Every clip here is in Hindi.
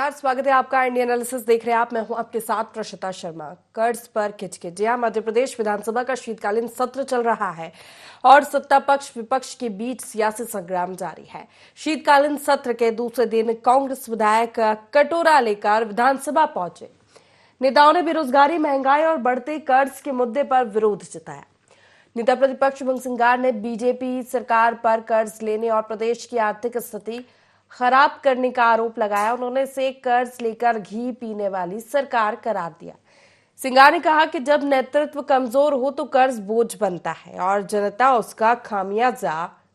नमस्कार, स्वागत है आपका। इंडिया एनालिसिस देख रहे हैं आप। मैं हूं आपके साथ प्रशिता शर्मा। कर्ज पर किचकिच। यहां मध्य प्रदेश विधानसभा का शीतकालीन सत्र चल रहा है और सत्ता पक्ष विपक्ष के बीच सियासी संग्राम जारी है। शीतकालीन सत्र के दूसरे दिन कांग्रेस विधायक कटोरा लेकर विधानसभा पहुंचे। नेताओं ने बेरोजगारी, महंगाई और बढ़ते कर्ज के मुद्दे पर विरोध जताया। नेता प्रतिपक्ष उमंग सिंगार ने बीजेपी सरकार पर कर्ज लेने और प्रदेश की आर्थिक स्थिति खराब करने का आरोप लगाया। उन्होंने इसे कर्ज लेकर घी पीने वाली सरकार करार दिया। सिंगार ने कहा कि जब नेतृत्व कमजोर हो तो कर्ज बोझ बनता है और जनता उसका खामियाजा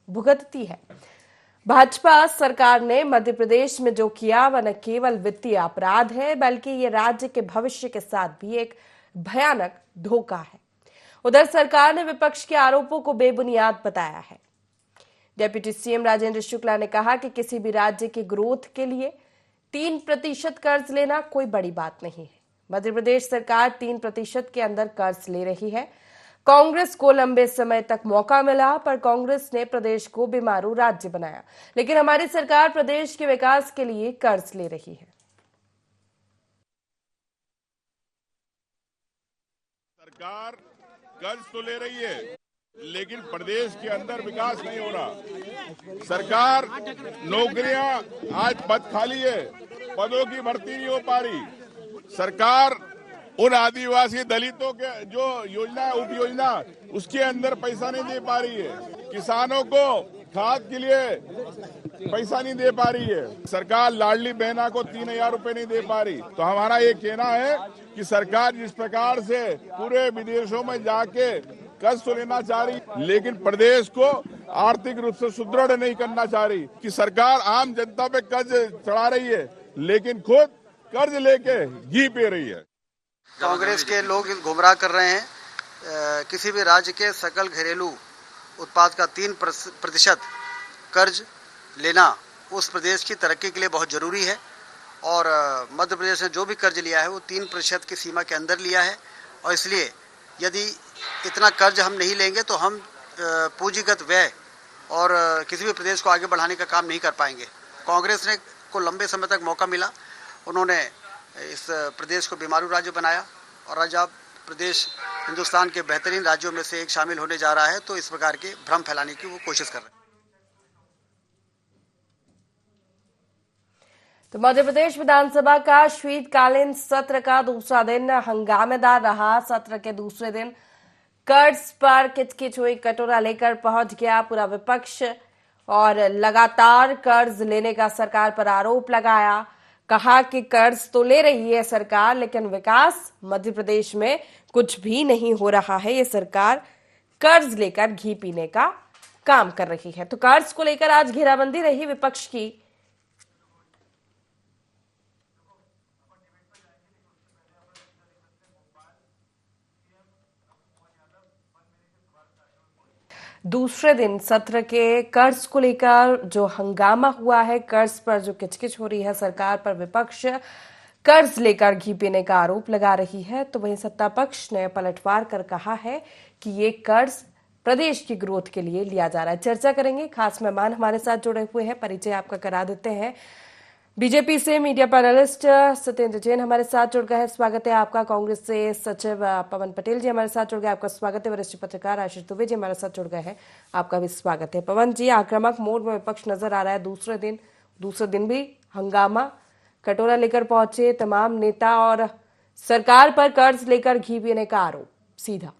भुगतती है। भाजपा सरकार ने मध्य प्रदेश में जो किया वह न केवल वित्तीय अपराध है बल्कि ये राज्य के भविष्य के साथ भी एक भयानक धोखा है। उधर सरकार ने विपक्ष के आरोपों को बेबुनियाद बताया है। डिप्टी सीएम राजेंद्र शुक्ला ने कहा कि किसी भी राज्य के ग्रोथ के लिए 3% कर्ज लेना कोई बड़ी बात नहीं है। मध्य प्रदेश सरकार 3% के अंदर कर्ज ले रही है। कांग्रेस को लंबे समय तक मौका मिला पर कांग्रेस ने प्रदेश को बीमारू राज्य बनाया, लेकिन हमारी सरकार प्रदेश के विकास के लिए कर्ज ले रही है। सरकार कर्ज तो ले रही है लेकिन प्रदेश के अंदर विकास नहीं हो रहा। सरकार नौकरियां आज पद खाली है, पदों की भर्ती नहीं हो पा रही। सरकार उन आदिवासी दलितों के जो योजना है, उप योजना, उसके अंदर पैसा नहीं दे पा रही है। किसानों को खाद के लिए पैसा नहीं दे पा रही है। सरकार लाडली बहना को 3,000 रुपए नहीं दे पा रही। तो हमारा ये कहना है कि सरकार जिस प्रकार से पूरे विदेशों में जाके कर्ज तो लेना चाह रही लेकिन प्रदेश को आर्थिक रूप से सुदृढ़ नहीं करना चाह रही। कि सरकार आम जनता पे कर्ज चढ़ा रही है लेकिन खुद कर्ज लेके घी पी रही है। कांग्रेस के लोग गुमराह कर रहे हैं। किसी भी राज्य के सकल घरेलू उत्पाद का 3% कर्ज लेना उस प्रदेश की तरक्की के लिए बहुत जरूरी है और मध्य प्रदेश ने जो भी कर्ज लिया है वो 3% की सीमा के अंदर लिया है और इसलिए यदि इतना कर्ज हम नहीं लेंगे तो हम पूंजीगत व्यय और किसी भी प्रदेश को आगे बढ़ाने का काम नहीं कर पाएंगे। कांग्रेस ने को लंबे समय तक मौका मिला, उन्होंने इस प्रदेश को बीमारू राज्य बनाया और आज अब प्रदेश हिंदुस्तान के बेहतरीन राज्यों में से एक शामिल होने जा रहा है। तो इस प्रकार के भ्रम फैलाने की वो कोशिश कर रहे हैं। तो मध्य प्रदेश विधानसभा का शीतकालीन सत्र का दूसरा दिन हंगामेदार रहा। सत्र के दूसरे दिन कर्ज पर किचकिच हुई। कटोरा लेकर पहुंच गया पूरा विपक्ष और लगातार कर्ज लेने का सरकार पर आरोप लगाया। कहा कि कर्ज तो ले रही है सरकार लेकिन विकास मध्य प्रदेश में कुछ भी नहीं हो रहा है। ये सरकार कर्ज लेकर घी पीने का काम कर रही है। तो कर्ज को लेकर आज घेराबंदी रही विपक्ष की। दूसरे दिन सत्र के कर्ज को लेकर जो हंगामा हुआ है, कर्ज पर जो किचकिच हो रही है सरकार पर, विपक्ष कर्ज लेकर घी पीने का आरोप लगा रही है। तो वहीं सत्ता पक्ष ने पलटवार कर कहा है कि ये कर्ज प्रदेश की ग्रोथ के लिए लिया जा रहा है। चर्चा करेंगे, खास मेहमान हमारे साथ जुड़े हुए हैं, परिचय आपका करा देते हैं। बीजेपी से मीडिया पैनलिस्ट सत्येंद्र जैन हमारे साथ जुड़ गए हैं, स्वागत है आपका। कांग्रेस से सचिव पवन पटेल जी हमारे साथ जुड़ गए, आपका स्वागत है। वरिष्ठ पत्रकार आशीष दुबे जी हमारे साथ जुड़ गए हैं, आपका भी स्वागत है। पवन जी, आक्रामक मोड में विपक्ष नजर आ रहा है दूसरे दिन भी हंगामा। कटोरा लेकर पहुंचे तमाम नेता और सरकार पर कर्ज लेकर घी पीने का आरोप सीधा।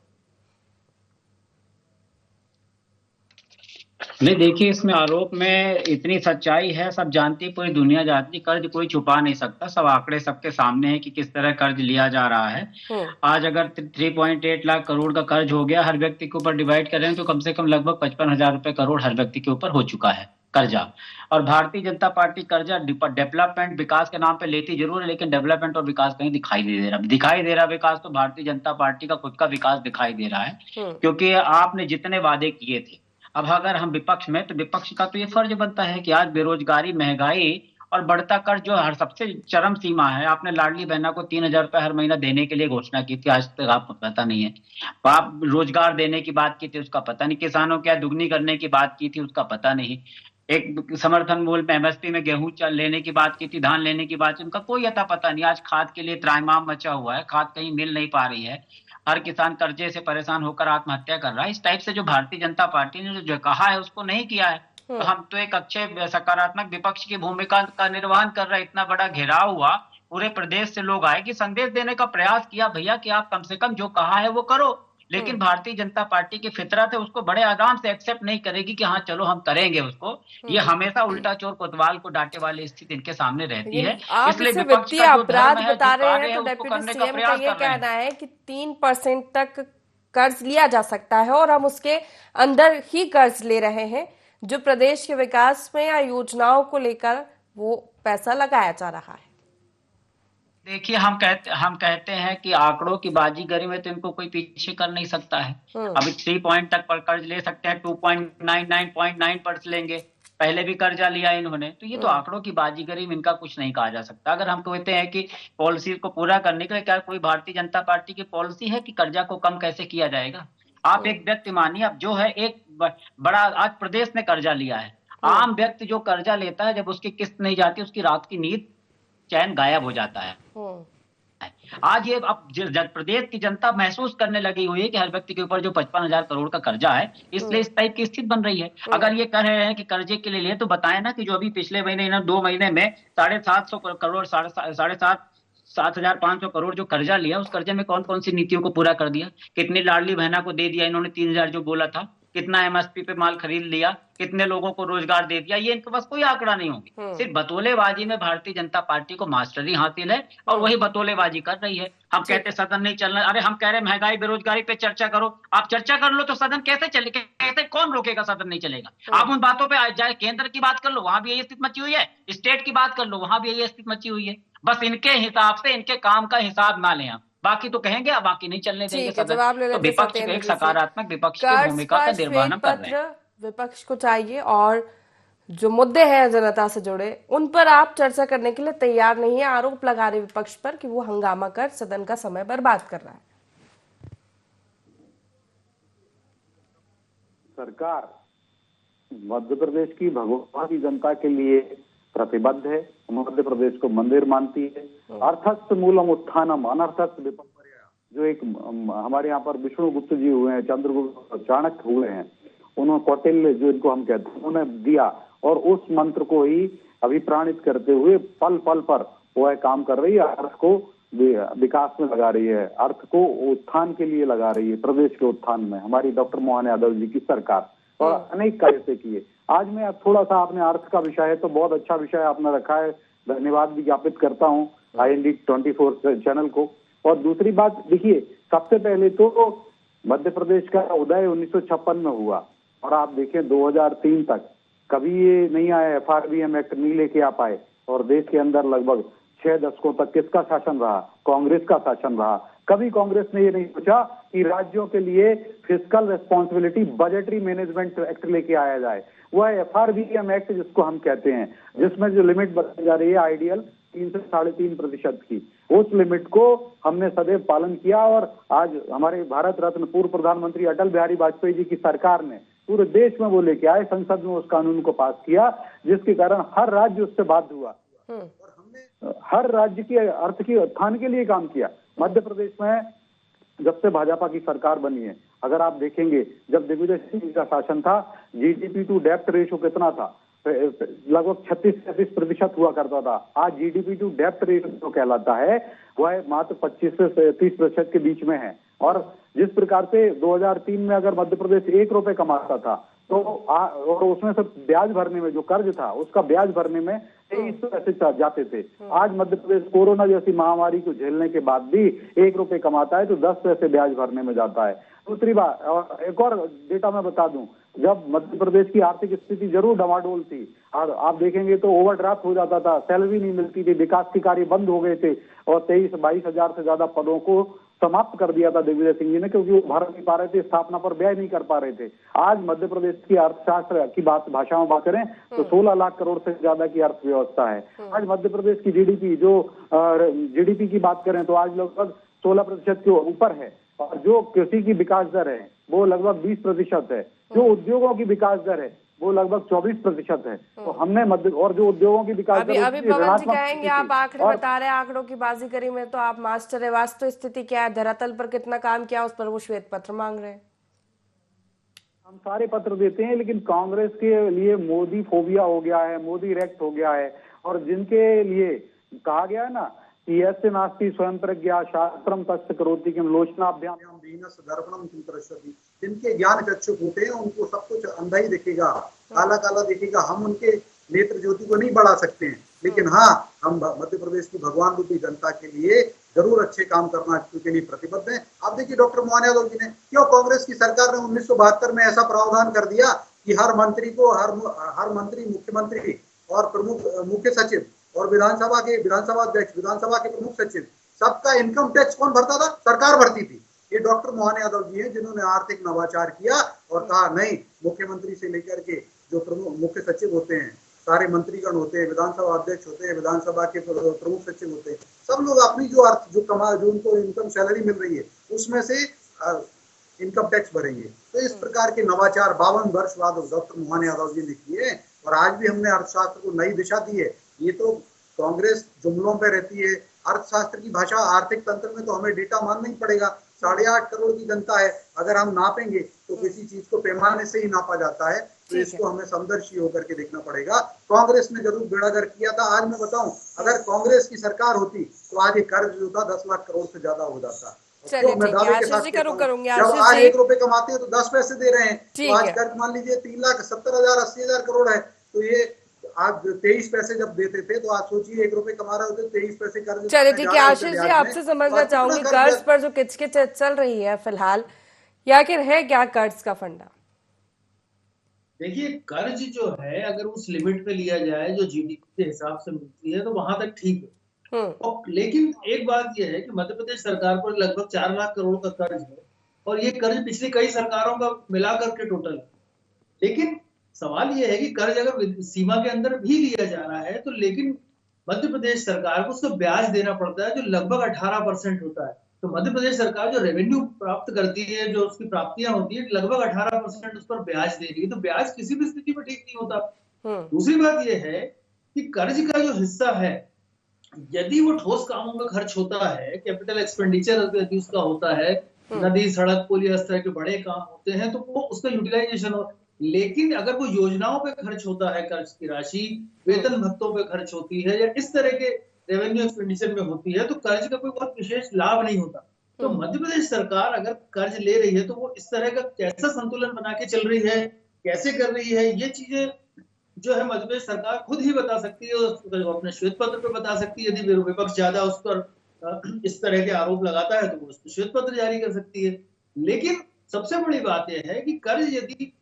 नहीं, देखिए, इसमें आरोप में इतनी सच्चाई है, सब जानती, पूरी दुनिया जानती। कर्ज कोई छुपा नहीं सकता, सब आंकड़े सबके सामने है कि किस तरह कर्ज लिया जा रहा है। आज अगर 3.8 लाख करोड़ का कर्ज हो गया, हर व्यक्ति के ऊपर डिवाइड करें तो कम से कम लगभग 55,000 रुपए करोड़ हर व्यक्ति के ऊपर हो चुका है कर्जा। और भारतीय जनता पार्टी कर्जा डेवलपमेंट विकास के नाम पे लेती जरूर है लेकिन डेवलपमेंट और विकास कहीं दिखाई दे रहा विकास तो भारतीय जनता पार्टी का खुद का विकास दिखाई दे रहा है। क्योंकि आपने जितने वादे किए थे, अब अगर हम विपक्ष में, तो विपक्ष का तो ये फर्ज बनता है कि आज बेरोजगारी, महंगाई और बढ़ता कर्ज जो हर सबसे चरम सीमा है। आपने लाडली बहना को 3,000 रुपए हर महीना देने के लिए घोषणा की थी, आज तक आपको पता नहीं है। आप रोजगार देने की बात की थी, उसका पता नहीं। किसानों क्या दुगनी करने की बात की थी, उसका पता नहीं। एक समर्थन मूल्य पे एमएसपी में गेहूं लेने की बात की थी, धान लेने की बात की, उनका कोई अता पता नहीं। आज खाद के लिए त्राहिमाम मचा हुआ है, खाद कहीं मिल नहीं पा रही है, हर किसान कर्जे से परेशान होकर आत्महत्या कर रहा है। इस टाइप से जो भारतीय जनता पार्टी ने जो कहा है उसको नहीं किया है, तो हम तो एक अच्छे सकारात्मक विपक्ष की भूमिका का निर्वहन कर रहे हैं। इतना बड़ा घेराव हुआ, पूरे प्रदेश से लोग आए कि संदेश देने का प्रयास किया, भैया कि आप कम से कम जो कहा है वो करो। लेकिन भारतीय जनता पार्टी की फितरत है, उसको बड़े आराम से एक्सेप्ट नहीं करेगी कि हाँ चलो हम करेंगे उसको। ये हमेशा उल्टा चोर कोतवाल को डांटे वाली स्थिति इनके सामने रहती है। आप इसलिए इसे विपक्ष वित्तीय का जो अपराध धर्म है, बता जो रहे कार्य हैं, है, तो उसको डेप्यूटी करने का सीएम का प्रयास ये कर रहे कहना हैं। है कि 3% तक कर्ज लिया जा सकता है और हम उसके अंदर ही कर्ज ले रहे हैं। जो प्रदेश के विकास में या योजनाओं को लेकर वो पैसा लगाया जा रहा है। देखिए, हम कहते हैं कि आंकड़ों की बाजीगरी में तो इनको कोई पीछे कर नहीं सकता है। अभी 3 पॉइंट तक पर कर्ज ले सकते हैं, 2.99% लेंगे। पहले भी कर्जा लिया इन्होंने, तो ये तो आंकड़ों की बाजीगरी में इनका कुछ नहीं कहा जा सकता। अगर हम कहते हैं कि पॉलिसी को पूरा करने के लिए, क्या कोई भारतीय जनता पार्टी की पॉलिसी है कि कर्जा को कम कैसे किया जाएगा? आप एक व्यक्ति मानिए, अब जो है एक बड़ा, आज प्रदेश ने कर्जा लिया है। आम व्यक्ति जो कर्जा लेता है, जब उसकी किस्त नहीं जाती, उसकी रात की नींद चैन गायब हो जाता है। आज ये अब प्रदेश की जनता महसूस करने लगी हुई है कि हर व्यक्ति के ऊपर जो 55,000 करोड़ का कर्जा है, इसलिए इस टाइप की स्थिति बन रही है। अगर ये कह रहे हैं कि कर्जे के लिए तो बताएं ना कि जो अभी पिछले महीने, इन्होंने 2 महीने में 750 करोड़, 7,500 करोड़ जो कर्जा लिया, उस कर्जे में कौन कौन सी नीतियों को पूरा कर दिया? कितनी लाडली बहना को दे दिया इन्होंने 3,000 जो बोला था? कितना एमएसपी पे माल खरीद लिया? कितने लोगों को रोजगार दे दिया? ये इनके पास कोई आंकड़ा नहीं होगी। सिर्फ बतौलेबाजी में भारतीय जनता पार्टी को मास्टरी हासिल है और वही बतौलेबाजी कर रही है। हम कहते सदन नहीं चलना, अरे हम कह रहे महंगाई बेरोजगारी पे चर्चा करो। आप चर्चा कर लो तो सदन कैसे चले, कैसे, कौन रोकेगा? सदन नहीं चलेगा। आप उन बातों पे जाए, केंद्र की बात कर लो, वहां भी यही स्थिति मची हुई है। स्टेट की बात कर लो, वहां भी यही स्थिति मची हुई है। बस इनके हिसाब से, इनके काम का हिसाब ना लें आप, बाकी तो कहेंगे, अब बाकी नहीं चलने देंगे सदन। तो विपक्ष को एक सकारात्मक विपक्ष की भूमिका का निर्वहन कर रहे हैं। विपक्ष को चाहिए और जो मुद्दे हैं जनता से जुड़े, उन पर आप चर्चा करने के लिए तैयार नहीं है। आरोप लगा रहे विपक्ष पर कि वो हंगामा कर सदन का समय बर्बाद कर रहा है। सरकार मध्य प्रदेश की भगवान की जनता के लिए प्रतिबद्ध है, मध्य प्रदेश को मंदिर मानती है। अर्थस्थ मूलम उत्थानम अनर्थस्थ विपपर्यय, जो एक हमारे यहाँ पर विष्णुगुप्त जी हुए हैं, चंद्रगुप्त, चाणक्य हुए हैं, उन्होंने, कौटिल्य जो इनको हम कहते हैं, उन्होंने दिया, और उस मंत्र को ही अभिप्राणित करते हुए पल पल पर वह काम कर रही है। अर्थ को विकास में लगा रही है, अर्थ को उत्थान के लिए लगा रही है। प्रदेश के उत्थान में हमारी डॉक्टर मोहन यादव जी की सरकार और अनेक कार्य से किए। आज मैं थोड़ा सा, आपने अर्थ का विषय है तो बहुत अच्छा विषय आपने रखा है, धन्यवाद भी ज्ञापित करता हूँ IND 24 चैनल को। और दूसरी बात देखिए, सबसे पहले तो मध्य प्रदेश का उदय 1956 में हुआ, और आप देखें 2003 तक कभी ये नहीं आया, FRBM एक्ट नहीं लेके आ पाए, और देश के अंदर लगभग 6 दशकों तक किसका शासन रहा? कांग्रेस का शासन रहा। कभी कांग्रेस ने ये नहीं सोचा कि राज्यों के लिए fiscal responsibility, budgetary management act लेके आया जाए। वह FRBM एक्ट जिसको हम कहते हैं, जिसमें जो लिमिट बताई जा रही है आइडियल 3 से 3.5% की, उस लिमिट को हमने सदैव पालन किया। और आज हमारे भारत रत्न पूर्व प्रधानमंत्री अटल बिहारी वाजपेयी जी की सरकार ने पूरे देश में वो लेके आए, संसद में उस कानून को पास किया, जिसके कारण हर राज्य उससे बाध्य हुआ और हमने हर राज्य के अर्थ के उत्थान के लिए काम किया। मध्य प्रदेश में जब से भाजपा की सरकार बनी है, अगर आप देखेंगे, जब दिग्विजय सिंह का शासन था, GDP टू डेप्ट रेशो कितना था? लगभग 36-37% हुआ करता था। आज GDP टू डेप्ट रेशो जो कहलाता है वह मात्र 25 से 30% के बीच में है। और जिस प्रकार से 2003 में अगर मध्य प्रदेश 1 रुपए कमाता था, तो और उसमें से ब्याज भरने में जो कर्ज था, उसका ब्याज भरने में 23 पैसे जाते थे। आज मध्य प्रदेश कोरोना जैसी महामारी को झेलने के बाद भी 1 रुपए कमाता है तो 10 पैसे ब्याज भरने में जाता है। दूसरी बात, और एक और डेटा मैं बता दूं, जब मध्य प्रदेश की आर्थिक स्थिति जरूर डमाडोल थी, और आप देखेंगे तो ओवरड्राफ्ट हो जाता था, सैलरी नहीं मिलती थी, विकास के कार्य बंद हो गए थे, और 23-22 हजार से ज्यादा पदों को समाप्त कर दिया था दिग्विजय सिंह जी ने, क्योंकि वो भर नहीं पा रहे थे, स्थापना पर व्यय नहीं कर पा रहे थे। आज मध्य प्रदेश की अर्थशास्त्र की भाषा में बात करें तो 16 लाख करोड़ से ज्यादा की अर्थव्यवस्था है। आज मध्य प्रदेश की GDP की बात करें तो आज लगभग 16% के ऊपर है, और जो कृषि की विकास दर है वो लगभग 20% है, जो उद्योगों की विकास दर है वो लगभग 24% है। तो हमने मध्य और जो उद्योगों की विकास अभी दर पवन जी ऋणात्मक कहेंगे, स्थिति आप आखिरी और बता रहे हैं आंकड़ों की बाजीगरी में तो आप मास्टर है, वास्तव स्थिति क्या है, धरातल पर कितना काम किया उस पर वो श्वेत पत्र मांग रहे हैं। हम सारे पत्र देते हैं, लेकिन कांग्रेस के लिए मोदी फोबिया हो गया है, मोदी रेक्ट हो गया है। और जिनके लिए कहा गया है ना कि यस्य नास्ति स्वयं प्रज्ञा शास्त्रम तस्य करोति किम लोचनाभ्याम दीनस्य दर्पणम किम करिष्यति, जिनके ज्ञान चक्षुष होते हैं उनको सब कुछ अंधा ही दिखेगा, काला काला दिखेगा। हम उनके नेत्र ज्योति को नहीं बढ़ा सकते हैं, लेकिन हाँ, हम मध्य प्रदेश की भगवान रूपी जनता के लिए जरूर अच्छे काम करना के लिए प्रतिबद्ध हैं। आप देखिए डॉक्टर मोहन यादव जी ने क्यों, कांग्रेस की सरकार ने 1972 में ऐसा प्रावधान कर दिया कि हर मंत्री को हर मंत्री, मुख्यमंत्री और प्रमुख मुख्य सचिव और विधानसभा अध्यक्ष, विधानसभा के प्रमुख सचिव, सबका इनकम टैक्स कौन भरता था? सरकार भरती थी। ये डॉक्टर मोहन यादव जी हैं जिन्होंने आर्थिक नवाचार किया और कहा नहीं, मुख्यमंत्री से लेकर के जो प्रमुख मुख्य सचिव होते हैं, सारे मंत्रीगण होते हैं, विधानसभा अध्यक्ष होते हैं, विधानसभा के प्रमुख सचिव होते हैं, सब लोग अपनी जो उनको इनकम सैलरी मिल रही है उसमें से इनकम टैक्स भरेंगे। तो इस प्रकार के नवाचार 52 वर्ष बाद डॉक्टर मोहन यादव जी ने किए और आज भी हमने अर्थशास्त्र को नई दिशा दी है। ये तो कांग्रेस जुमलों पे रहती है, अर्थशास्त्र की भाषा, आर्थिक तंत्र में तो हमें डेटा मानना ही पड़ेगा। 8.5 करोड़ की जनता है, अगर हम नापेंगे तो किसी चीज को पैमाने से ही नापा जाता है, तो इसको हमें समदर्शी होकर के देखना पड़ेगा। कांग्रेस ने जरूर बेड़ागर किया था। आज मैं बताऊं, अगर कांग्रेस की सरकार होती तो आज ये कर्ज जो था 10 लाख करोड़ से ज्यादा हो जाता। चलिए मैं दावे के साथ करूंगी जब आज 1 रुपए कमाते हैं तो 10 पैसे दे रहे हैं, तो आज कर्ज मान लीजिए 3,70,000 80,000 करोड़ है, तो ये आज 23 पैसे जब देते थे तो आज सोचिए 1 रुपए कमा रहे होते 23 पैसे कर्ज। चलिए ठीक है आशीष जी, आपसे समझना चाहूंगी कर्ज पर जो किचकिच चल रही है फिलहाल, या आखिर है क्या कर्ज का फंडा? देखिए, कर्ज जो है अगर उस लिमिट पे लिया जाए जो जीडीपी के हिसाब से मिलती है तो वहां तक ठीक है। और लेकिन एक बात यह है कि मध्य प्रदेश सरकार पर लगभग 4 लाख करोड़ का कर्ज है और ये कर्ज पिछली कई सरकारों का मिलाकर के टोटल है। लेकिन सवाल यह है कि कर्ज अगर सीमा के अंदर भी लिया जा रहा है तो लेकिन मध्य प्रदेश सरकार को उसका ब्याज देना पड़ता है जो लगभग 18% होता है। तो मध्य प्रदेश सरकार जो रेवेन्यू प्राप्त करती है, जो उसकी प्राप्तियां होती है, लगभग 18% उस पर ब्याज दे रही है। तो ब्याज किसी भी स्थिति में ठीक नहीं होता। दूसरी बात यह है कि कर्ज का जो हिस्सा है, यदि वो ठोस कामों में खर्च होता है, कैपिटल एक्सपेंडिचर यदि उसका होता है, नदी, सड़क, पुल, इस तरह के बड़े काम होते हैं, तो वो उसका यूटिलाइजेशन हो। लेकिन अगर वो योजनाओं पे खर्च होता है, कर्ज की राशि वेतन भत्तों पे खर्च होती है या इस तरह के रेवेन्यू एक्सपेंडिचर में होती है, तो कर्ज का कोई बहुत विशेष लाभ नहीं होता। तो मध्य प्रदेश सरकार अगर कर्ज ले रही है तो वो इस तरह का कैसा संतुलन बना के चल रही है, कैसे कर रही है, ये चीजें जो है मध्य प्रदेश सरकार खुद ही बता सकती है, अपने श्वेत पत्र पे बता सकती है। यदि विपक्ष ज्यादा उस पर इस तरह के आरोप लगाता है तो वो उस पर श्वेत पत्र जारी कर सकती है। लेकिन सबसे बड़ी बात यह है कि कर्ज यदि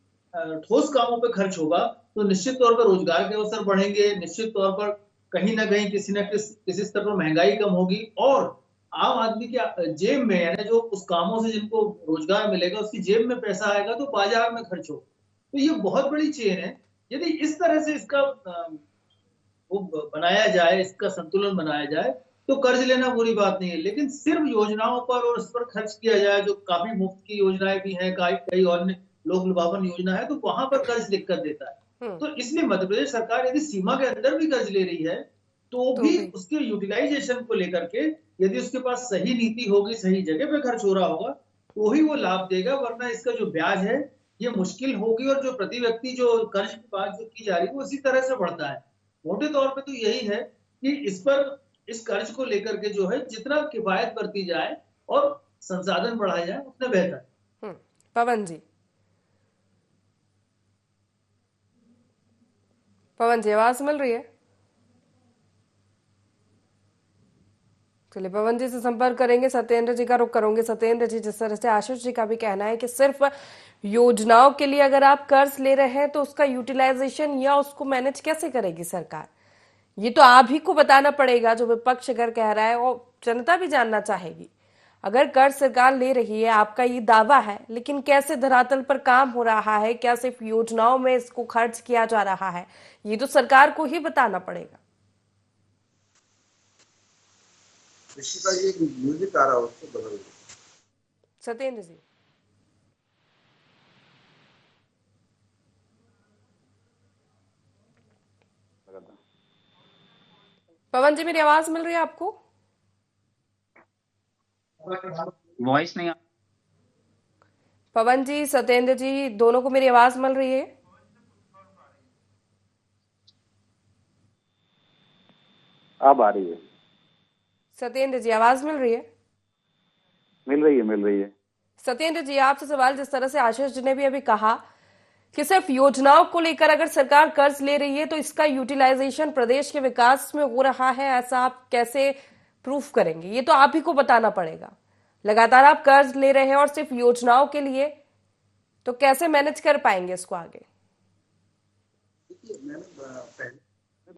ठोस कामों पे खर्च होगा तो निश्चित तौर पर रोजगार के अवसर बढ़ेंगे, निश्चित तौर पर कहीं ना कहीं किसी न किसी स्तर पर महंगाई कम होगी और आम आदमी के जेब में, यानी जो उस कामों से जिनको रोजगार मिलेगा उसकी जेब में पैसा आएगा तो बाजार में खर्च हो। तो ये बहुत बड़ी चेन है। यदि इस तरह से इसका वो बनाया जाए, इसका संतुलन बनाया जाए तो कर्ज लेना बुरी बात नहीं है। लेकिन सिर्फ योजनाओं पर और इस पर खर्च किया जाए, जो काफी मुफ्त की योजनाएं भी हैं, कई और लोक लुभावन योजना है, तो वहां पर कर्ज दिक्कत देता है। तो इसलिए मध्य प्रदेश सरकार यदि सीमा के अंदर भी कर्ज ले रही है तो भी उसके यूटिलाइजेशन को लेकर के यदि उसके पास सही नीति होगी, सही जगह पे खर्च हो रहा होगा तो ही वो लाभ देगा, वरना इसका जो ब्याज है ये मुश्किल होगी और जो प्रति व्यक्ति जो कर्ज की बात जो की जा रही है वो इसी तरह से बढ़ता है। मोटे तौर पे तो यही है कि इस कर्ज को लेकर के जो है जितना किफायत बरती जाए और संसाधन बढ़ाए जाए उतना बेहतर। पवन जी आवाज मिल रही है? चलिए पवन जी से संपर्क करेंगे, सत्येंद्र जी का रुख करूंगे। सत्येंद्र जी, जिस तरह से आशीष जी का भी कहना है कि सिर्फ योजनाओं के लिए अगर आप कर्ज ले रहे हैं तो उसका यूटिलाइजेशन या उसको मैनेज कैसे करेगी सरकार, ये तो आप ही को बताना पड़ेगा। जो विपक्ष अगर कह रहा है और जनता भी जानना चाहेगी, अगर कर्ज सरकार ले रही है, आपका ये दावा है, लेकिन कैसे धरातल पर काम हो रहा है, क्या सिर्फ योजनाओं में इसको खर्च किया जा रहा है, ये तो सरकार को ही बताना पड़ेगा। म्यूजिक आ रहा है उसको बदल दो। सत्येंद्र जी, पवन जी, मेरी आवाज मिल रही है आपको? वॉइस नहीं पवन जी, सत्येंद्र जी, दोनों को मेरी आवाज मिल रही है? अब आ रही है। सत्येंद्र जी, आवाज मिल रही है? मिल रही है, मिल रही है। सत्येंद्र जी, आपसे सवाल, जिस तरह से आशीष जी ने भी अभी कहा कि सिर्फ योजनाओं को लेकर अगर सरकार कर्ज ले रही है तो इसका यूटिलाइजेशन प्रदेश के विकास में हो रहा है, ऐसा आप कैसे प्रूफ करेंगे? ये तो आप ही को बताना पड़ेगा। लगातार आप कर्ज ले रहे हैं और सिर्फ योजनाओं के लिए, तो कैसे मैनेज कर पाएंगे इसको आगे?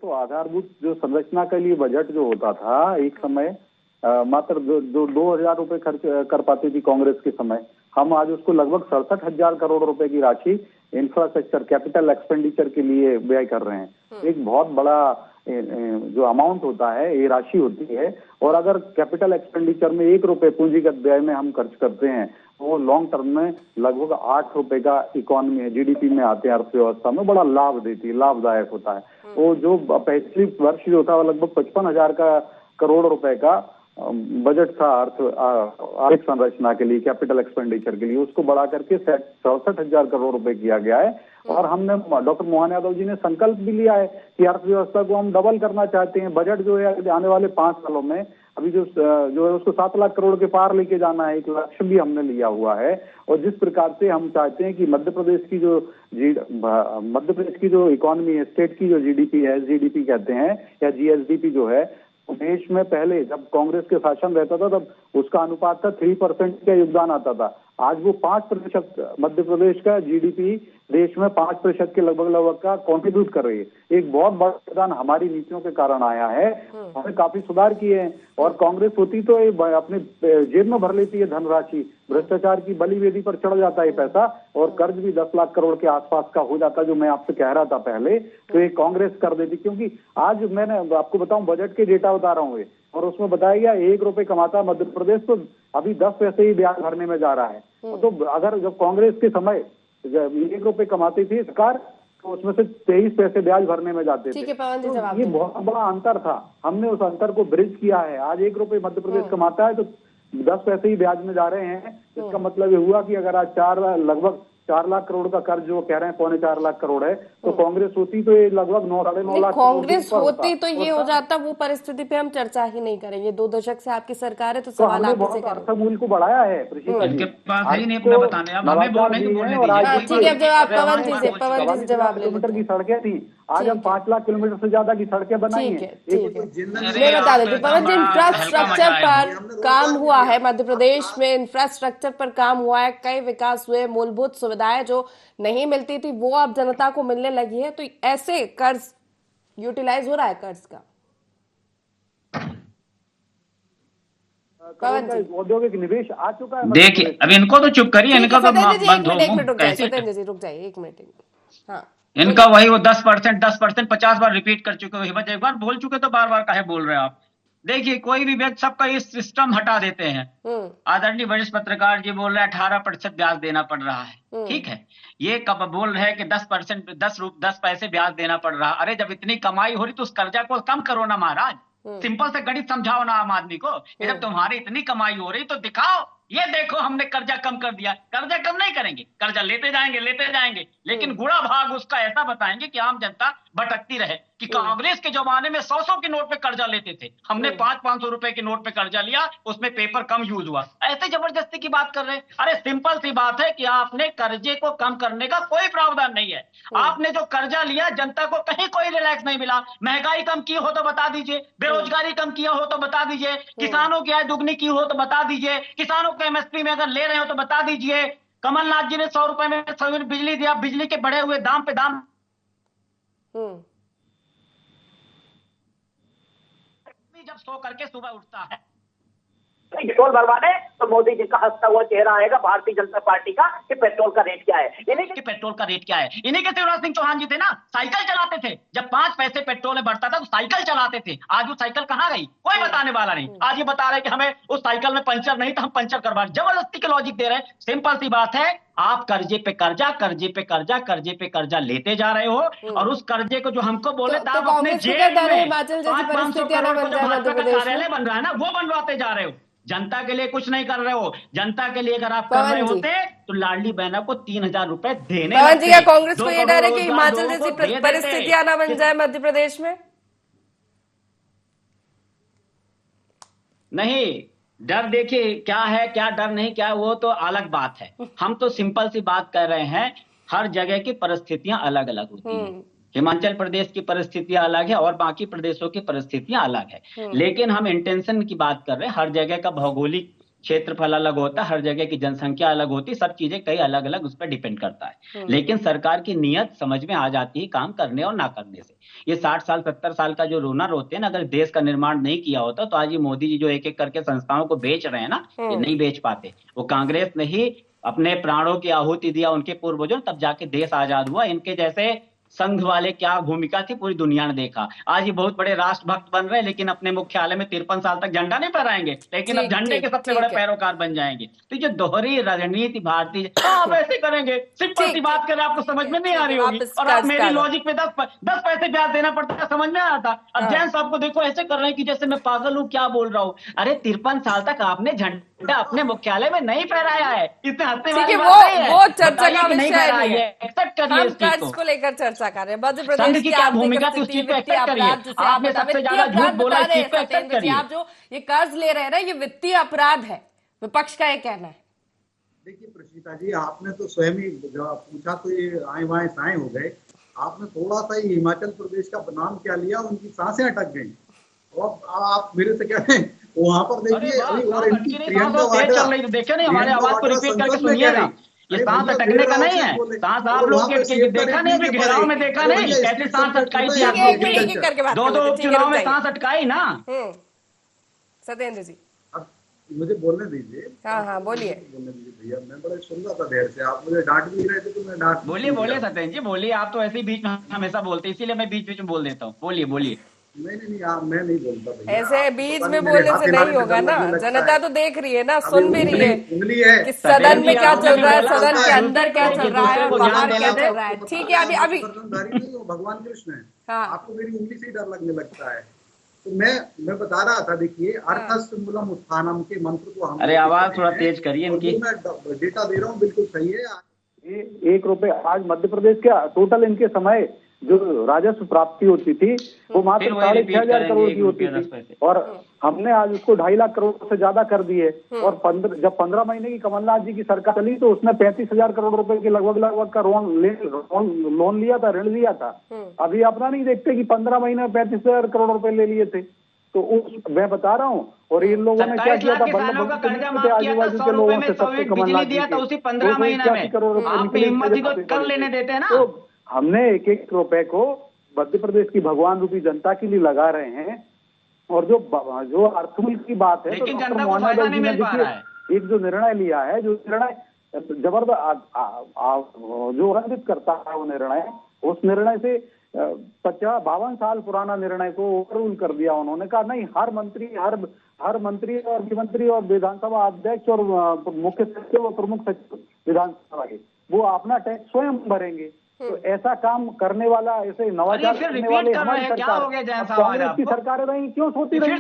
तो आधारभूत जो संरचना के लिए बजट जो होता था, एक समय मात्र 2,000 रुपए खर्च कर पाती थी कांग्रेस के समय। हम आज उसको लगभग 67,000 करोड़ रुपए की राशि इंफ्रास्ट्रक्चर कैपिटल एक्सपेंडिचर के लिए व्यय कर रहे हैं। एक बहुत बड़ा जो अमाउंट होता है, ये राशि होती है। और अगर कैपिटल एक्सपेंडिचर में 1 रुपए पूंजीगत व्यय में हम खर्च करते हैं तो वो लॉन्ग टर्म में लगभग 8 रुपए का इकोनॉमी है, जीडीपी में आते हैं, अर्थव्यवस्था में बड़ा लाभ देती है, लाभदायक होता है। वो जो पिछली वर्ष जो था वो लगभग 55,000 करोड़ रुपए का बजट था आर्थिक संरचना के लिए, कैपिटल एक्सपेंडिचर के लिए। उसको बढ़ा करके 67,000 करोड़ रुपए किया गया है। और हमने, डॉक्टर मोहन यादव जी ने संकल्प भी लिया है कि अर्थव्यवस्था को हम डबल करना चाहते हैं। बजट जो है आने वाले 5 सालों में अभी जो है उसको 7 लाख करोड़ के पार लेके जाना है, एक लक्ष्य भी हमने लिया हुआ है। और जिस प्रकार से हम चाहते हैं कि मध्य प्रदेश की जो इकोनॉमी है, स्टेट की जो जीडीपी है, जीडीपी कहते हैं, या जीएसडीपी जो है, देश में पहले जब कांग्रेस के शासन रहता था तब उसका अनुपात था 3% का योगदान आता था। आज वो 5%, मध्य प्रदेश का जीडीपी देश में 5% के लगभग का कंट्रीब्यूट कर रही है। एक बहुत बड़ा योगदान हमारी नीतियों के कारण आया है। हमने काफी सुधार किए हैं। और कांग्रेस होती तो अपने जेब में भर लेती है धनराशि, भ्रष्टाचार की बलि वेदी पर चढ़ जाता है पैसा, और कर्ज भी 10 लाख करोड़ के आसपास का हो जाता, जो मैं आपसे कह रहा था पहले, तो ये कांग्रेस कर देती। क्योंकि आज मैंने आपको बताऊं, बजट के डेटा बता रहा हूँ, और उसमें बताया गया 1 रुपए कमाता मध्य प्रदेश तो अभी 10 पैसे ही ब्याज भरने में जा रहा है। तो अगर जब कांग्रेस के समय 1 रुपए कमाती थी सरकार, तो उसमें से 23 पैसे ब्याज भरने में जाते थे। तो ये बहुत बड़ा अंतर था। हमने उस अंतर को ब्रिज किया है। आज 1 रुपए मध्य प्रदेश कमाता है तो 10 पैसे ही ब्याज में जा रहे हैं। इसका मतलब ये हुआ कि अगर आज लगभग 4 लाख करोड़ का कर्ज जो कह रहे हैं 3.25 लाख करोड़ है, तो कांग्रेस होती तो ये लगभग 9-9.5 लाख कांग्रेस होती तो ये हो जाता। वो परिस्थिति पे हम चर्चा ही नहीं करेंगे। 2 दशक से आपकी सरकार है, तो सवाल आपसे करें। अर्थमूल्य को बढ़ाया है, इनके पास ही नहीं अपना बताने, अब हमें बोलने दीजिए। ठीक है, जवाब पवन जी से जवाब ले किलोमीटर की सड़कें थी, आज हम 5 लाख किलोमीटर से ज्यादा की सड़कें बनाई हैं। मैं बता देती हूँ पवन जी, इंफ्रास्ट्रक्चर पर काम हुआ है मध्य प्रदेश में, इंफ्रास्ट्रक्चर पर काम हुआ है, कई विकास हुए, मूलभूत सुविधाएं जो नहीं मिलती थी वो अब जनता को मिलने लगी है। तो ऐसे कर्ज यूटिलाइज हो रहा है, कर्ज का। औद्योगिक निवेश आ चुका है। देखिए, अब इनको तो चुप करिए, इनका तो बंद हो। सत्येंद्र जी रुक जाइए 1 मिनट। हाँ, इनका वही वो 10% 50 बार रिपीट कर चुके हो। हिम्मत, एक बार बोल चुके तो बार बार काहे बोल रहे हो आप? देखिए, कोई भी व्यक्ति, सबका ये सिस्टम हटा देते हैं। आदरणीय वरिष्ठ पत्रकार जी बोल रहे हैं 18% ब्याज देना पड़ रहा है। ठीक है, ये कब बोल रहे हैं कि 10% 10 पैसे ब्याज देना पड़ रहा। अरे जब इतनी कमाई हो रही तो उस कर्जा को कम करो ना महाराज। सिंपल से गणित समझाओ ना आम आदमी को। जब तुम्हारी इतनी कमाई हो रही तो दिखाओ, ये देखो हमने कर्जा कम कर दिया। कर्जा कम नहीं करेंगे, कर्जा लेते जाएंगे, लेकिन गुणा भाग उसका ऐसा बताएंगे कि आम जनता भटकती रहे कि कांग्रेस के जमाने में 100 के नोट पे कर्जा लेते थे, हमने 500 रुपए के नोट पे कर्जा लिया, उसमें पेपर कम यूज हुआ। ऐसे जबरदस्ती की बात कर रहे हैं। अरे सिंपल सी बात है कि आपने कर्जे को कम करने का कोई प्रावधान नहीं है। आपने जो कर्जा लिया, जनता को कहीं कोई रिलैक्स नहीं मिला। महंगाई कम की हो तो बता दीजिए, बेरोजगारी कम किया हो तो बता दीजिए, किसानों की आय दुगनी की हो तो बता दीजिए, किसानों को एमएसपी में अगर ले रहे हो तो बता दीजिए। कमलनाथ जी ने 100 रुपए में बिजली दिया, बिजली के बढ़े हुए दाम पे दाम। जब सो करके सुबह उठता है पेट्रोल भरवाने, तो मोदी जी का हंसता हुआ चेहरा आएगा भारतीय जनता पार्टी का कि पेट्रोल का रेट क्या है। इन्हीं के पेट्रोल का रेट क्या है, इन्हीं के शिवराज सिंह चौहान जी थे ना, साइकिल चलाते थे, जब 5 पैसे पेट्रोल में बढ़ता था तो साइकिल चलाते थे। आज वो साइकिल कहाँ गई, कोई बताने वाला नहीं। आज ये बता रहे कि हमें उस साइकिल में पंचर नहीं था, हम पंचर करवा, जबरदस्ती के लॉजिक दे रहे हैं। सिंपल सी बात है, आप कर्जे पे कर्जा, कर्जे पे कर्जा, कर्जे पे कर्जा लेते जा रहे हो, और उस कर्जे को जो हमको बोले तो कांग्रेस को क्या डर है हिमाचल जैसी परिस्थितियां ना बन जाए मध्य प्रदेश में? कार्यालय बन रहा है ना, वो बनवाते जा रहे हो। जनता के लिए कुछ नहीं कर रहे हो। जनता के लिए अगर आप कर रहे होते तो लाडली बहना को 3,000 रुपए देने पवन जी, क्या कांग्रेस को ये डर है कि हिमाचल जैसी परिस्थितियां ना बन जाए मध्य प्रदेश में? नहीं, डर देखिए क्या है, क्या डर नहीं क्या है, वो तो अलग बात है। हम तो सिंपल सी बात कर रहे हैं, हर जगह की परिस्थितियां अलग अलग होती हैं। हिमाचल प्रदेश की परिस्थितियां अलग है और बाकी प्रदेशों की परिस्थितियां अलग है। लेकिन हम इंटेंशन की बात कर रहे हैं। हर जगह का भौगोलिक क्षेत्रफल अलग होता है, हर जगह की जनसंख्या अलग होती है, सब चीजें कई अलग अलग उस पर डिपेंड करता है। लेकिन सरकार की नीयत समझ में आ जाती है काम करने और ना करने से। ये 60 साल 70 साल का जो रोना रोते हैं ना, अगर देश का निर्माण नहीं किया होता तो आज ये मोदी जी जो एक एक करके संस्थाओं को बेच रहे हैं ना, ये नहीं बेच पाते। वो कांग्रेस ने ही अपने प्राणों की आहुति दिया, उनके पूर्वजों, तब जाके देश आजाद हुआ। इनके जैसे संघ वाले क्या भूमिका थी पूरी दुनिया ने देखा। आज ये बहुत बड़े राष्ट्रभक्त बन रहे हैं, लेकिन अपने मुख्यालय में 53 साल तक झंडा नहीं फहराएंगे, लेकिन अब झंडे के सबसे बड़े पैरोकार बन जाएंगे। तो ये दोहरी रणनीति भारतीय आप ऐसे करेंगे। सिंपल सी बात करें, आपको समझ में नहीं आ रही होगी, और आप मेरी लॉजिक पे 10 पैसे ब्याज देना पड़ता है, समझ में आ रहा था। अब जैन साहब को देखो ऐसे कर रहे हैं कि जैसे मैं पागल हूँ, क्या बोल रहा हूँ। अरे 53 साल तक आपने झंडा अपने मुख्यालय में नहीं फहराया है, इससे हंसने वाली बात नहीं है। वो चर्चा का विषय नहीं है। एक्सेप्ट करिए इस चीज को लेकर चर्चा कर रहे हैं। मध्य संघ प्रदेश की क्या भूमिका थी उस चीज को एक्सेप्ट करिए। आपने सबसे ज्यादा झूठ बोला, इस चीज को एक्सेप्ट करिए। आप जो ये कर्ज ले रहे हैं ना, ये वित्तीय अपराध है, विपक्ष का ये कहना है। देखिए प्रश्निता जी, आपने तो स्वयं ही पूछा तो ये आए वाए साए हो गए। आपने थोड़ा सा ही हिमाचल प्रदेश का नाम क्या लिया, उनकी सांसें अटक गई। और आप मेरे से कह रहे हैं वहां पर देखिए, और इनकी देखिए नहीं, हमारे आवाज को रिपीट करके सुनिए ना। ये सांस अटकने का नहीं है, सांस आप लोग के देखा नहीं, अभी घेराव में देखा नहीं कैसे सांस अटकाई थी आप लोग। 2 उपचुनाव में सांस अटकाई ना। सत्येंद्र जी मुझे बोलने दीजिए। हाँ बोलिए। बोलने दीजिए भैया, मैं बड़ा सुन रहा था देर से, आप मुझे डांट भी रहे थे तो मैं डांट। बोलिए सत्येंद्र जी बोलिए, आप तो ऐसे ही बीच में हमेशा बोलते, इसीलिए मैं बीच में बोल देता हूँ। बोलिए। नहीं, मैं नहीं बोलता भैया। ऐसे बीच में बोलने से नहीं होगा ना, जनता तो देख रही है ना, सुन भी रही है कि सदन में क्या चल रहा है, सदन के अंदर क्या चल रहा है, बाहर क्या चल रहा है। ठीक है, अभी भगवान कृष्ण है, आपको मेरी उंगली से ही डर लगने लगता है। तो मैं बता रहा था, देखिए अर्थस्य मूलम उत्थानम के मंत्र को हम, अरे आवाज थोड़ा तेज करिए इनकी। मैं डेटा दे रहा हूँ, बिल्कुल सही है। 1 रुपए आज मध्य प्रदेश का टोटल इनके समय जो राजस्व प्राप्ति होती थी वो मात्र 6,500 करोड़ की होती थी, और हमने आज उसको 2.5 लाख करोड़ से ज्यादा कर दिए। और जब 15 महीने की कमलनाथ जी की सरकार चली तो उसने 35,000 करोड़ रुपए के लगभग का लोन लिया था, ऋण लिया था। अभी अपना नहीं देखते कि 15 महीने में 35,000 करोड़ रुपए ले लिए थे। तो मैं बता रहा हूँ, और इन लोगों ने क्या किया था, आजू बाजू के लोगों से सबसे कमलनाथ जी के 15 करोड़ रुपए कर लेने देते हैं ना। तो हमने 1-1 रुपए को मध्य प्रदेश की भगवान रूपी जनता के लिए लगा रहे हैं। और जो अर्थमूल की बात है, लेकिन जनता को फायदा नहीं मिल पा रहा है। एक जो निर्णय लिया है, जो निर्णय जबरदस्त जो आनंदित करता है, वो निर्णय, उस निर्णय से 52 साल पुराना निर्णय को ओवररूल कर दिया। उन्होंने कहा नहीं, हर मंत्री और मुख्यमंत्री और विधानसभा अध्यक्ष और मुख्य सचिव और प्रमुख सचिव विधानसभा के वो अपना टैक्स स्वयं भरेंगे। तो ऐसा काम करने वाला, ऐसे नवाचार करने वाले हमारी सरकार, कांग्रेस की सरकारें रही, क्यों सोती रही?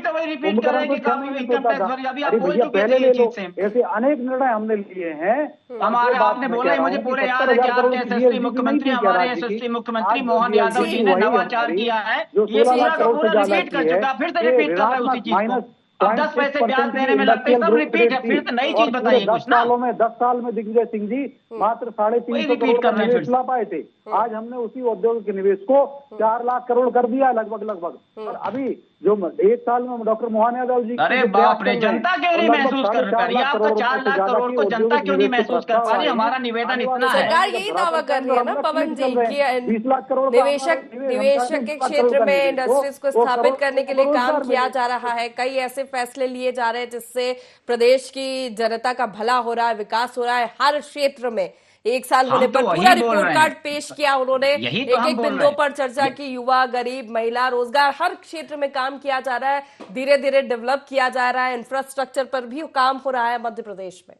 भैया पहले ले लो, ऐसे अनेक निर्णय हमने लिए हैं। हमारे आपने बोला, मुझे पूरे याद है कि आपके यशस्वी मुख्यमंत्री, हमारे यशस्वी मुख्यमंत्री मोहन यादव जी ने नवाचार किया है। ये पूरा रिपीट कर चुका, फिर से रिपीट कर रहे हैं उसी चीज को। 10 पैसे ब्याज देने में लगते हैं, सब रिपीट है। फिर तो नई चीज बताइए कुछ ना। 10 साल में दिग्विजय सिंह जी मात्र 350 करोड़ का निवेश ला पाए थे। आज हमने उसी औद्योगिक निवेश को 4 लाख करोड़ कर दिया लगभग। और अभी जो 1 साल में डॉक्टर मोहन यादव जी, अरे बाप रे, जनता क्यों नहीं महसूस कर पा रही है? आपका 4 लाख करोड़ को जनता क्यों नहीं महसूस कर पा रही? हमारा निवेदन इतना है। सरकार यही दावा कर रही है ना पवन जी कि 20 लाख करोड़ निवेशक के क्षेत्र में इंडस्ट्रीज को स्थापित करने के लिए काम किया जा रहा है। कई ऐसे फैसले लिए जा रहे हैं जिससे प्रदेश की जनता का भला हो रहा है, विकास हो रहा है हर क्षेत्र में। 1 साल होने पर पूरा रिपोर्ट कार्ड पेश किया उन्होंने, एक एक बिंदुओं पर चर्चा की। युवा, गरीब, महिला, रोजगार, हर क्षेत्र में काम किया जा रहा है, धीरे धीरे डेवलप किया जा रहा है, इंफ्रास्ट्रक्चर पर भी काम हो रहा है मध्य प्रदेश में।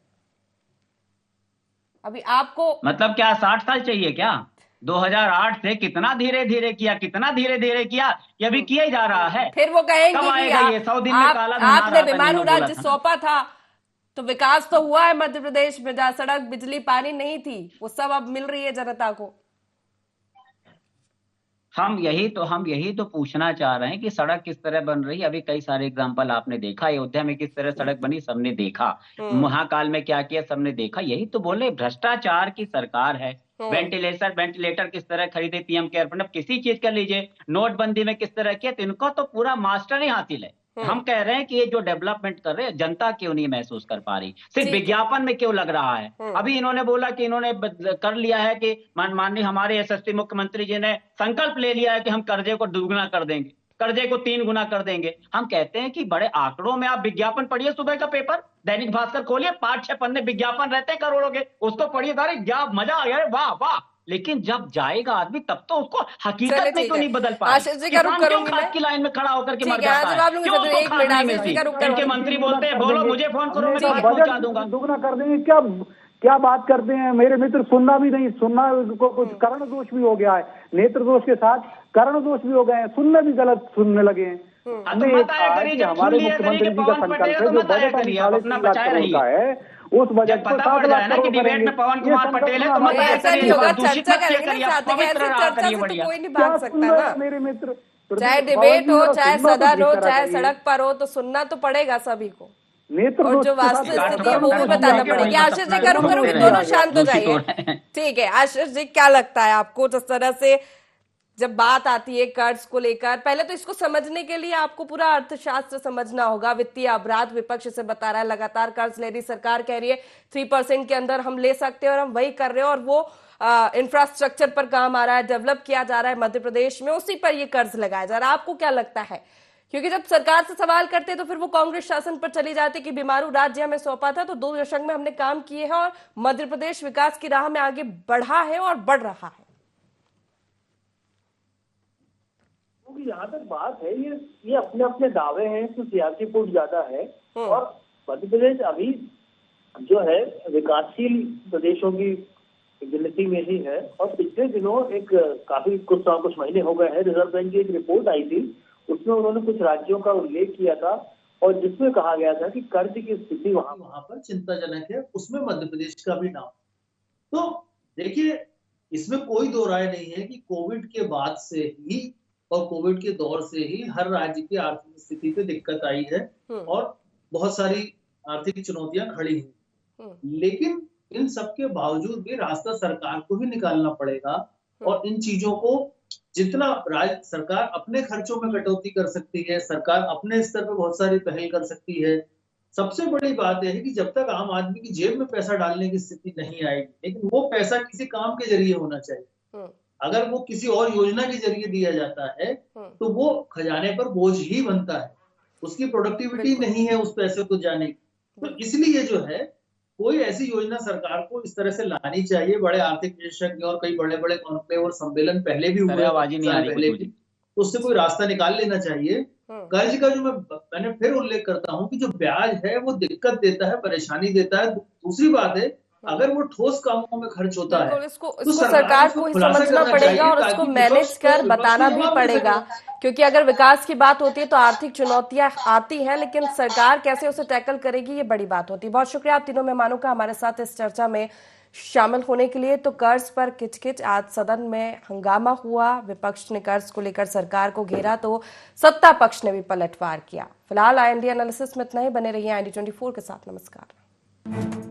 अभी आपको मतलब क्या 60 साल चाहिए क्या? 2008 से कितना धीरे धीरे किया, कितना धीरे धीरे किया, ये अभी किया ही जा रहा है। फिर वो कहेंगे कब आएगा ये 100 दिन में काला धन आपने बीमारू राज्य सौंपा था तो विकास तो हुआ है मध्य प्रदेश में, जहाँ सड़क, बिजली, पानी नहीं थी वो सब अब मिल रही है जनता को। हम यही तो पूछना चाह रहे हैं कि सड़क किस तरह बन रही है। अभी कई सारे एग्जांपल आपने देखा, अयोध्या में किस तरह सड़क बनी सबने देखा, महाकाल में क्या किया सबने देखा। यही तो बोले, भ्रष्टाचार की सरकार है। वेंटिलेटर किस तरह खरीदे पीएम केयर फंड, किसी चीज का लीजिए, नोटबंदी में किस तरह किया, तो इनको तो पूरा मास्टर ही हासिल है। हम कह रहे हैं कि ये जो डेवलपमेंट कर रहे हैं जनता क्यों नहीं महसूस कर पा रही, सिर्फ विज्ञापन में क्यों लग रहा है। अभी इन्होंने बोला कि इन्होंने कर लिया है कि माननीय हमारे यशस्वी मुख्यमंत्री जी ने संकल्प ले लिया है कि हम कर्जे को दुगुना कर देंगे, कर्जे को 3 गुना कर देंगे। हम कहते हैं कि बड़े आंकड़ों में आप विज्ञापन पढ़िए, सुबह का पेपर दैनिक भास्कर खोलिए, 5-6 पन्ने विज्ञापन रहते हैं करोड़ों के, उसको पढ़िए, क्या मजा आ गया, वाह वाह। लेकिन जब जाएगा आदमी तब तो उसको हकीकत में क्यों नहीं बदल पाए। की लाइन में खड़ा होकर के मर जाता है, क्यों उसको खाद नहीं मिलती। इनके मंत्री बोलते हैं बोलो मुझे फोन करो मैं पहुंचा दूंगा, दुगना कर देंगे। क्या बात करते हैं मेरे मित्र, सुनना भी नहीं, सुनना को कुछ कर्ण दोष भी हो गया है, नेत्र दोष के साथ कर्ण दोष भी हो गए हैं, सुनने भी गलत सुनने लगे हैं। हमने हमारे मुख्यमंत्री जी का संकल्प है जो बजट 3.5 लाख करोड़ का है, उस बजट को 7 लाख करोड़ डिबेट में पवन कुमार पटेल है तो मत ऐसा नहीं होगा, चर्चा करेंगे ना, चर्चा से तो कोई नहीं भाग सकता ना। मेरे मित्र, चाहे डिबेट हो, चाहे सदन हो, चाहे सड़क पर हो, तो सुनना तो पड़ेगा सभी को, और जो वास्तविक स्थिति है वो भी बताना पड़ेगी। आशीष जी करूंगी, दोनों शांत हो जाइए, ठीक है। आशीष जी क्या लगता है आपको, जिस तरह से जब बात आती है कर्ज को लेकर, पहले तो इसको समझने के लिए आपको पूरा अर्थशास्त्र समझना होगा। वित्तीय अपराध विपक्ष से बता रहा है, लगातार कर्ज ले रही सरकार, कह रही है 3% के अंदर हम ले सकते हैं और हम वही कर रहे हैं, और वो इंफ्रास्ट्रक्चर पर काम आ रहा है, डेवलप किया जा रहा है मध्य प्रदेश में, उसी पर ये कर्ज लगाया जा रहा है। आपको क्या लगता है, क्योंकि जब सरकार से सवाल करते तो फिर वो कांग्रेस शासन पर चली जाती कि बीमारू राज्य हमें सौंपा था तो 2 दशक में हमने काम किए हैं और मध्य प्रदेश विकास की राह में आगे बढ़ा है और बढ़ रहा है। यहाँ तक बात है, ये अपने अपने दावे हैं, इसमें सियासी फूट ज्यादा है। और मध्य प्रदेश अभी जो है विकासशील प्रदेशों की गिनती में ही है। और पिछले दिनों एक काफी कुछ महीने हो गए हैं, रिजर्व बैंक की एक रिपोर्ट आई थी, उसमें उन्होंने कुछ राज्यों का उल्लेख किया था और जिसमें कहा गया था कि कर्ज की स्थिति वहां पर चिंताजनक है, उसमें मध्य प्रदेश का भी नाम। तो देखिए, इसमें कोई दो राय नहीं है कि कोविड के बाद से ही और कोविड के दौर से ही हर राज्य की आर्थिक स्थिति पे दिक्कत आई है और बहुत सारी आर्थिक चुनौतियां खड़ी हैं। लेकिन इन सब के बावजूद भी रास्ता सरकार को ही निकालना पड़ेगा और इन चीजों को जितना राज्य सरकार अपने खर्चों में कटौती कर सकती है, सरकार अपने स्तर पर बहुत सारी पहल कर सकती है। सबसे बड़ी बात यह है कि जब तक आम आदमी की जेब में पैसा डालने की स्थिति नहीं आएगी, लेकिन वो पैसा किसी काम के जरिए होना चाहिए। अगर वो किसी और योजना के जरिए दिया जाता है तो वो खजाने पर बोझ ही बनता है, उसकी प्रोडक्टिविटी नहीं है उस पैसे को जाने की। तो इसलिए जो है कोई ऐसी योजना सरकार को इस तरह से लानी चाहिए। बड़े आर्थिक विशेषज्ञ और कई बड़े बड़े कॉन्क्लेव और सम्मेलन पहले भी हुए, पहले भी, तो उससे कोई रास्ता निकाल लेना चाहिए। कर्ज का जो मैंने फिर उल्लेख करता हूँ कि जो ब्याज है वो दिक्कत देता है, परेशानी देता है। दूसरी बात है, अगर वो ठोस कामों में खर्च होता है इसको सरकार को ही समझना पड़ेगा और उसको मैनेज कर बताना भी पड़ेगा, क्योंकि अगर विकास की बात होती है तो आर्थिक चुनौतियां आती हैं, लेकिन सरकार कैसे उसे टैकल करेगी ये बड़ी बात होती है। बहुत शुक्रिया आप तीनों मेहमानों का हमारे साथ इस चर्चा में शामिल होने के लिए। तो कर्ज पर किचकिच, आज सदन में हंगामा हुआ, विपक्ष ने कर्ज को लेकर सरकार को घेरा तो सत्ता पक्ष ने भी पलटवार किया। फिलहाल IND एनालिसिस में इतना ही। बने रहिए IND 24 के साथ। नमस्कार।